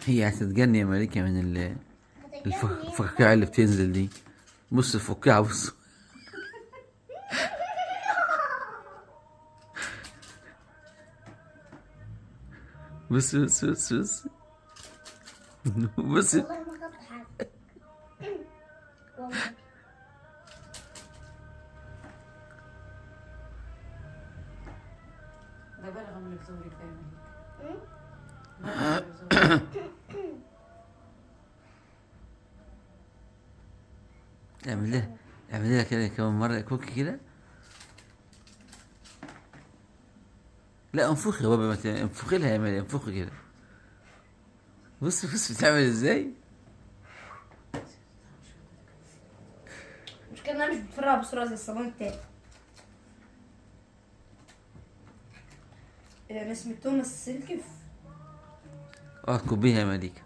هي هتتجنن يا مليكة من هتتجنن. الفقاعة اللي بتنزل دي. بص الفقاعة، بص. بص بص بص بص. بص. والله ما خدت حاجة. والله. ده بلغم اللي في زورك دايما. أمم. بلغم اللي في زورك. اعمل لها كده كمان مرة كوكي كده. لا انفخي يا بابا، انفخي لها يا مالي، انفخي كده. بص بص بتعمل ازاي. مش كده انا مش بتفرقع بسرعة زي الصابون التاني. انا اسمي توماس سيلكف. اه كوبيها يا مليكة.